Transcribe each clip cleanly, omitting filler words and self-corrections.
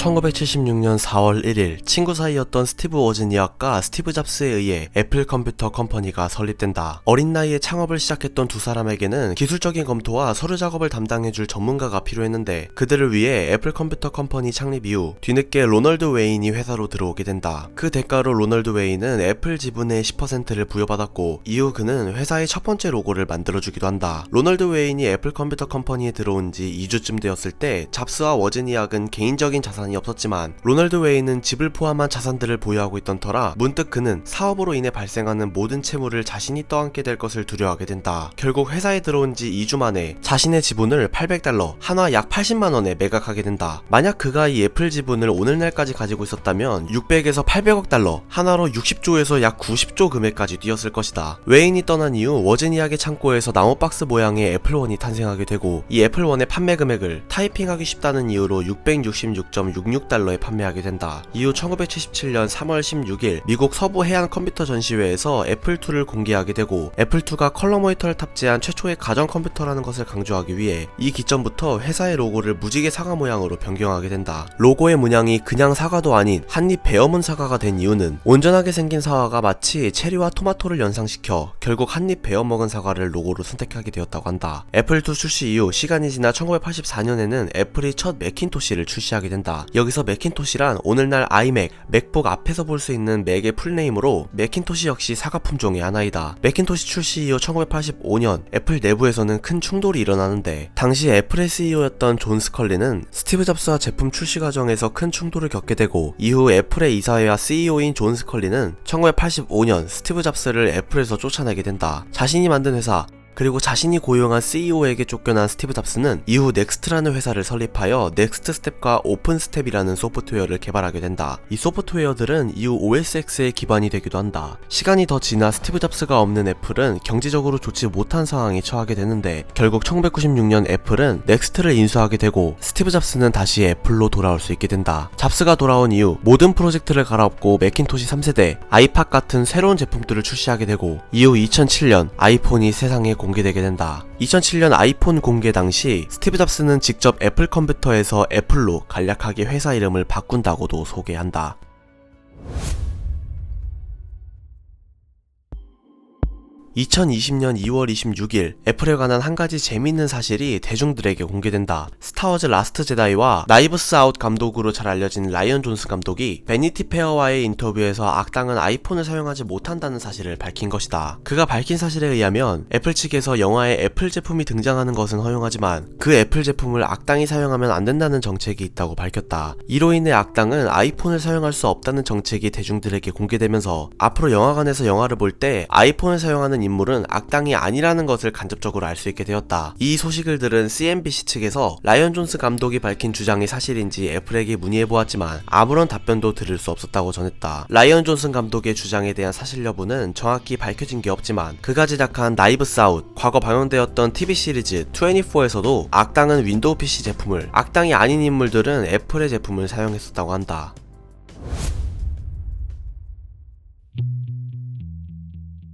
1976년 4월 1일 친구 사이였던 스티브 워즈니악과 스티브 잡스에 의해 애플 컴퓨터 컴퍼니가 설립된다. 어린 나이에 창업을 시작했던 두 사람에게는 기술적인 검토와 서류 작업을 담당해줄 전문가가 필요했는데 그들을 위해 애플 컴퓨터 컴퍼니 창립 이후 뒤늦게 로널드 웨인이 회사로 들어오게 된다. 그 대가로 로널드 웨인은 애플 지분의 10%를 부여받았고 이후 그는 회사의 첫 번째 로고를 만들어주기도 한다. 로널드 웨인이 애플 컴퓨터 컴퍼니에 들어온 지 2주쯤 되었을 때 잡스와 워즈니악은 개인적인 자산이 없었지만 로널드 웨인은 집을 포함한 자산들을 보유하고 있던 터라 문득 그는 사업으로 인해 발생하는 모든 채무를 자신이 떠안게 될 것을 두려워하게 된다. 결국 회사에 들어온 지 2주 만에 자신의 지분을 $800, 한화 약 80만원에 매각하게 된다. 만약 그가 이 애플 지분을 오늘날까지 가지고 있었다면 600에서 800억 달러, 한화로 60조에서 약 90조 금액까지 뛰었을 것이다. 웨인이 떠난 이후 워즈니악의 창고에서 나무 박스 모양의 애플원이 탄생하게 되고 이 애플원의 판매 금액을 타이핑하기 쉽다는 이유로 666.66달러에 판매하게 된다. 이후 1977년 3월 16일 미국 서부 해안 컴퓨터 전시회에서 애플2를 공개하게 되고 애플2가 컬러 모니터를 탑재한 최초의 가전 컴퓨터라는 것을 강조하기 위해 이 기점부터 회사의 로고를 무지개 사과 모양으로 변경하게 된다. 로고의 문양이 그냥 사과도 아닌 한입 베어문 사과가 된 이유는 온전하게 생긴 사과가 마치 체리와 토마토를 연상시켜 결국 한입 베어먹은 사과를 로고로 선택하게 되었다고 한다. 애플2 출시 이후 시간이 지나 1984년에는 애플이 첫 매킨토시를 출시하게 된다. 여기서 매킨토시란 오늘날 아이맥, 맥북 앞에서 볼 수 있는 맥의 풀네임으로 매킨토시 역시 사과 품종의 하나이다. 매킨토시 출시 이후 1985년 애플 내부에서는 큰 충돌이 일어나는데 당시 애플의 CEO였던 존 스컬리는 스티브 잡스와 제품 출시 과정에서 큰 충돌을 겪게 되고 이후 애플의 이사회와 CEO인 존 스컬리는 1985년 스티브 잡스를 애플에서 쫓아내게 된다. 자신이 만든 회사 그리고 자신이 고용한 CEO에게 쫓겨난 스티브 잡스는 이후 넥스트라는 회사를 설립하여 넥스트 스텝과 오픈 스텝이라는 소프트웨어를 개발하게 된다. 이 소프트웨어들은 이후 OSX의 기반이 되기도 한다. 시간이 더 지나 스티브 잡스가 없는 애플은 경제적으로 좋지 못한 상황에 처하게 되는데 결국 1996년 애플은 넥스트를 인수하게 되고 스티브 잡스는 다시 애플로 돌아올 수 있게 된다. 잡스가 돌아온 이후 모든 프로젝트를 갈아엎고 매킨토시 3세대, 아이팟 같은 새로운 제품들을 출시하게 되고 이후 2007년 아이폰이 세상에 공개되게 된다. 2007년 아이폰 공개 당시 스티브 잡스는 직접 애플 컴퓨터에서 애플로 간략하게 회사 이름을 바꾼다고도 소개한다. 2020년 2월 26일 애플에 관한 한 가지 재미있는 사실이 대중들에게 공개된다. 스타워즈 라스트 제다이와 나이브스 아웃 감독으로 잘 알려진 라이언 존스 감독이 베니티 페어와의 인터뷰에서 악당은 아이폰을 사용하지 못한다는 사실을 밝힌 것이다. 그가 밝힌 사실에 의하면 애플 측에서 영화에 애플 제품이 등장하는 것은 허용하지만 그 애플 제품을 악당이 사용하면 안 된다는 정책이 있다고 밝혔다. 이로 인해 악당은 아이폰을 사용할 수 없다는 정책이 대중들에게 공개되면서 앞으로 영화관에서 영화를 볼 때 아이폰을 사용하는 인물은 악당이 아니라는 것을 간접적으로 알 수 있게 되었다. 이 소식을 들은 CNBC 측에서 라이언 존스 감독이 밝힌 주장이 사실인지 애플에게 문의해보았지만 아무런 답변도 들을 수 없었다고 전했다. 라이언 존슨 감독의 주장에 대한 사실 여부는 정확히 밝혀진 게 없지만 그가 제작한 나이브스 아웃, 과거 방영되었던 TV 시리즈 24에서도 악당은 윈도우 PC 제품을, 악당이 아닌 인물들은 애플의 제품을 사용했었다고 한다.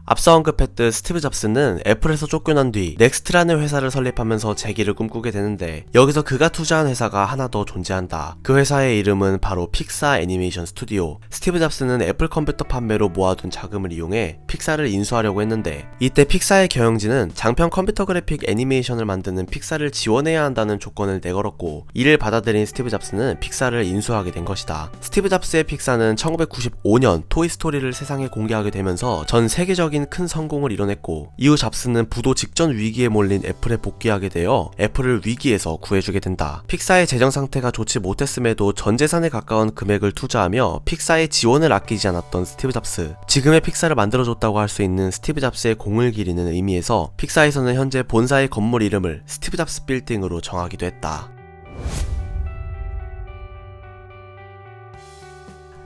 앞서 언급했듯 스티브 잡스는 애플에서 쫓겨난 뒤 넥스트라는 회사를 설립하면서 재기를 꿈꾸게 되는데 여기서 그가 투자한 회사가 하나 더 존재한다. 그 회사의 이름은 바로 픽사 애니메이션 스튜디오. 스티브 잡스는 애플 컴퓨터 판매로 모아둔 자금을 이용해 픽사를 인수하려고 했는데 이때 픽사의 경영진은 장편 컴퓨터 그래픽 애니메이션을 만드는 픽사를 지원해야 한다는 조건을 내걸었고 이를 받아들인 스티브 잡스는 픽사를 인수하게 된 것이다. 스티브 잡스의 픽사는 1995년 토이스토리를 세상에 공개하게 되면서 전 세계적인 큰 성공을 이뤄냈고 이후 잡스는 부도 직전 위기에 몰린 애플에 복귀하게 되어 애플을 위기에서 구해주게 된다. 픽사의 재정 상태가 좋지 못했음에도 전 재산에 가까운 금액을 투자하며 픽사의 지원을 아끼지 않았던 스티브 잡스. 지금의 픽사를 만들어줬다고 할 수 있는 스티브 잡스의 공을 기리는 의미에서 픽사에서는 현재 본사의 건물 이름을 스티브 잡스 빌딩으로 정하기도 했다.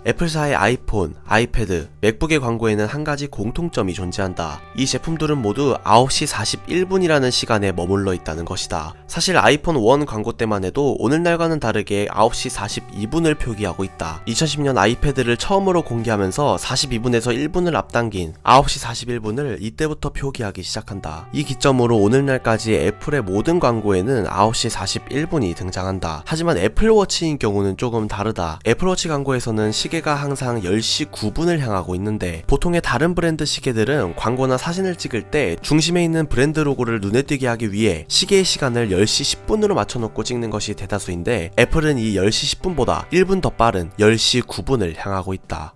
애플사의 아이폰, 아이패드, 맥북의 광고에는 한 가지 공통점이 존재한다. 이 제품들은 모두 9시 41분이라는 시간에 머물러 있다는 것이다. 사실 아이폰 1 광고 때만 해도 오늘날과는 다르게 9시 42분을 표기하고 있다. 2010년 아이패드를 처음으로 공개하면서 42분에서 1분을 앞당긴 9시 41분을 이때부터 표기하기 시작한다. 이 기점으로 오늘날까지 애플의 모든 광고에는 9시 41분이 등장한다. 하지만 애플워치인 경우는 조금 다르다. 애플워치 광고에서는 시계가 항상 10시 9분을 향하고 있는데 보통의 다른 브랜드 시계들은 광고나 사진을 찍을 때 중심에 있는 브랜드 로고를 눈에 띄게 하기 위해 시계의 시간을 10시 10분으로 맞춰놓고 찍는 것이 대다수인데 애플은 이 10시 10분보다 1분 더 빠른 10시 9분을 향하고 있다.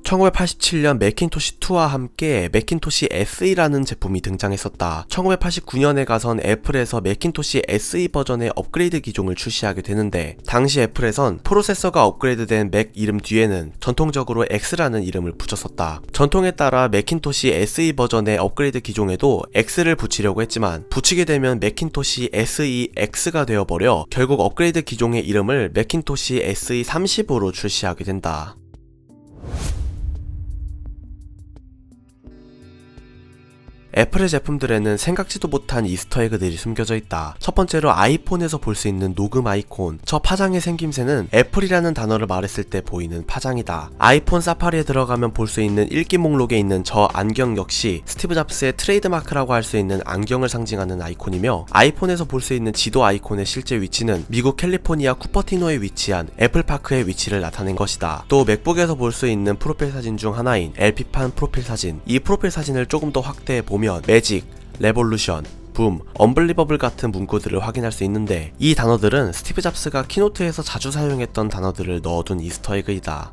1987년 매킨토시2와 함께 매킨토시 SE라는 제품이 등장했었다. 1989년에 가선 애플에서 매킨토시 SE 버전의 업그레이드 기종을 출시하게 되는데 당시 애플에선 프로세서가 업그레이드된 맥 이름 뒤에는 전통적으로 X라는 이름을 붙였었다. 전통에 따라 매킨토시 SE 버전의 업그레이드 기종에도 X를 붙이려고 했지만 붙이게 되면 매킨토시 SE X가 되어버려 결국 업그레이드 기종의 이름을 매킨토시 SE 30으로 출시하게 된다. 애플의 제품들에는 생각지도 못한 이스터에그들이 숨겨져 있다. 첫 번째로 아이폰에서 볼 수 있는 녹음 아이콘. 저 파장의 생김새는 애플이라는 단어를 말했을 때 보이는 파장이다. 아이폰 사파리에 들어가면 볼 수 있는 읽기 목록에 있는 저 안경 역시 스티브 잡스의 트레이드마크라고 할 수 있는 안경을 상징하는 아이콘이며 아이폰에서 볼 수 있는 지도 아이콘의 실제 위치는 미국 캘리포니아 쿠퍼티노에 위치한 애플파크의 위치를 나타낸 것이다. 또 맥북에서 볼 수 있는 프로필 사진 중 하나인 LP판 프로필 사진. 이 프로필 사진을 조금 더 확대해 보면 매직, 레볼루션, 붐, 언블리버블 같은 문구들을 확인할 수 있는데 이 단어들은 스티브 잡스가 키노트에서 자주 사용했던 단어들을 넣어둔 이스터에그이다.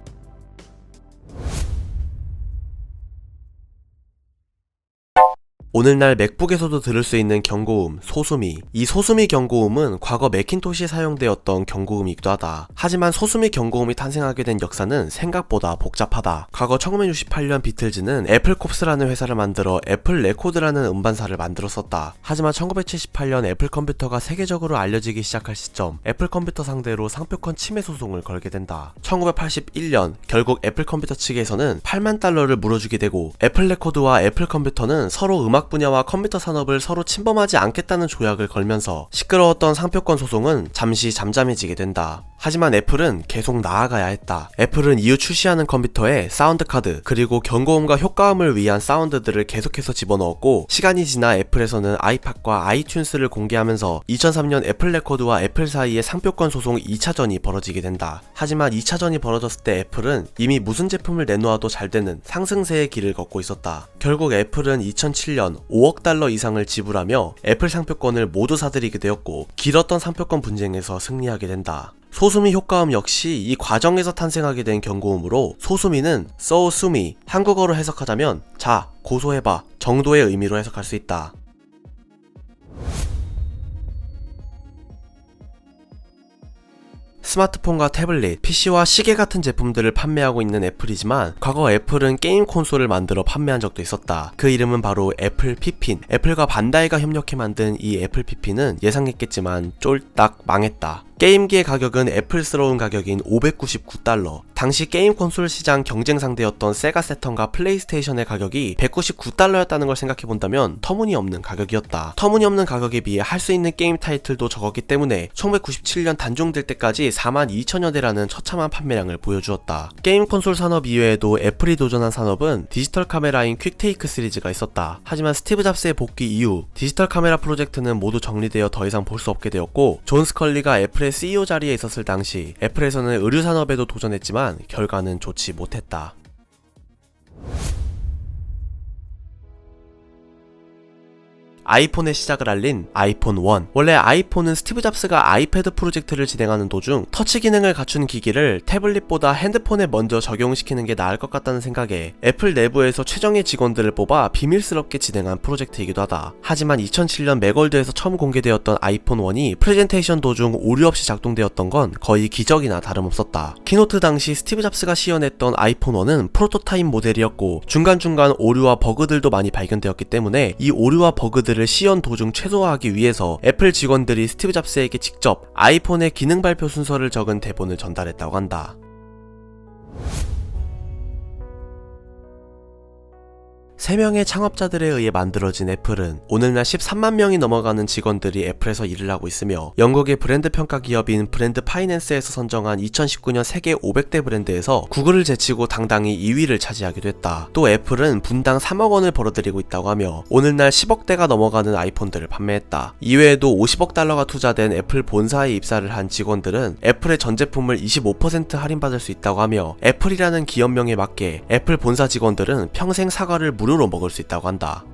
오늘날 맥북에서도 들을 수 있는 경고음, 소수미. 이 소수미 경고음은 과거 매킨토시에 사용되었던 경고음이기도 하다. 하지만 소수미 경고음이 탄생하게 된 역사는 생각보다 복잡하다. 과거 1968년 비틀즈는 애플콥스라는 회사를 만들어 애플 레코드라는 음반사를 만들었었다. 하지만 1978년 애플 컴퓨터가 세계적으로 알려지기 시작할 시점 애플 컴퓨터 상대로 상표권 침해 소송을 걸게 된다. 1981년 결국 애플 컴퓨터 측에서는 8만 달러를 물어주게 되고 애플 레코드와 애플 컴퓨터는 서로 음악 분야와 컴퓨터 산업을 서로 침범하지 않겠다는 조약을 걸면서 시끄러웠던 상표권 소송은 잠시 잠잠해지게 된다. 하지만 애플은 계속 나아가야 했다. 애플은 이후 출시하는 컴퓨터에 사운드 카드 그리고 경고음과 효과음을 위한 사운드들을 계속해서 집어넣었고 시간이 지나 애플에서는 아이팟과 아이튠스를 공개하면서 2003년 애플 레코드와 애플 사이에 상표권 소송 2차전이 벌어지게 된다. 하지만 2차전이 벌어졌을 때 애플은 이미 무슨 제품을 내놓아도 잘 되는 상승세의 길을 걷고 있었다. 결국 애플은 2007년 5억 달러 이상을 지불하며 애플 상표권을 모두 사들이게 되었고 길었던 상표권 분쟁에서 승리하게 된다. 소수미 효과음 역시 이 과정에서 탄생하게 된 경고음으로 소수미는 so sumi, 한국어로 해석하자면 자, 고소해봐 정도의 의미로 해석할 수 있다. 스마트폰과 태블릿, PC와 시계 같은 제품들을 판매하고 있는 애플이지만 과거 애플은 게임 콘솔을 만들어 판매한 적도 있었다. 그 이름은 바로 애플 피핀. 애플과 반다이가 협력해 만든 이 애플 피핀은 예상했겠지만 쫄딱 망했다. 게임기의 가격은 애플스러운 가격인 599달러. 당시 게임 콘솔 시장 경쟁 상대였던 세가 세턴과 플레이스테이션의 가격이 199달러였다는 걸 생각해본다면 터무니없는 가격이었다. 터무니없는 가격에 비해 할 수 있는 게임 타이틀도 적었기 때문에 1997년 단종될 때까지 42,000여 대라는 처참한 판매량을 보여주었다. 게임 콘솔 산업 이외에도 애플이 도전한 산업은 디지털 카메라인 퀵테이크 시리즈가 있었다. 하지만 스티브 잡스의 복귀 이후 디지털 카메라 프로젝트는 모두 정리되어 더 이상 볼 수 없게 되었고 존 스컬리가 애플의 CEO 자리에 있었을 당시 애플에서는 의류 산업에도 도전했지만 결과는 좋지 못했다. 아이폰의 시작을 알린 아이폰 1. 원래 아이폰은 스티브 잡스가 아이패드 프로젝트를 진행하는 도중 터치 기능을 갖춘 기기를 태블릿보다 핸드폰에 먼저 적용시키는 게 나을 것 같다는 생각에 애플 내부에서 최정예 직원들을 뽑아 비밀스럽게 진행한 프로젝트이기도 하다. 하지만 2007년 맥월드에서 처음 공개되었던 아이폰 1이 프레젠테이션 도중 오류 없이 작동되었던 건 거의 기적이나 다름없었다. 키노트 당시 스티브 잡스가 시연했던 아이폰 1은 프로토타입 모델이었고 중간중간 오류와 버그들도 많이 발견되었기 때문에 이 오류와 버그들을 문제들을 시연 도중 최소화하기 위해서 애플 직원들이 스티브 잡스에게 직접 아이폰의 기능 발표 순서를 적은 대본을 전달했다고 한다. 3명의 창업자들에 의해 만들어진 애플은 오늘날 13만 명이 넘어가는 직원들이 애플에서 일을 하고 있으며 영국의 브랜드 평가 기업인 브랜드 파이낸스에서 선정한 2019년 세계 500대 브랜드에서 구글을 제치고 당당히 2위를 차지하기도 했다. 또 애플은 분당 3억 원을 벌어들이고 있다고 하며 오늘날 10억 대가 넘어가는 아이폰들을 판매했다. 이외에도 50억 달러가 투자된 애플 본사에 입사를 한 직원들은 애플의 전 제품을 25% 할인받을 수 있다고 하며 애플이라는 기업명에 맞게 애플 본사 직원들은 평생 사과를 무료로 먹을 수 있다고 한다.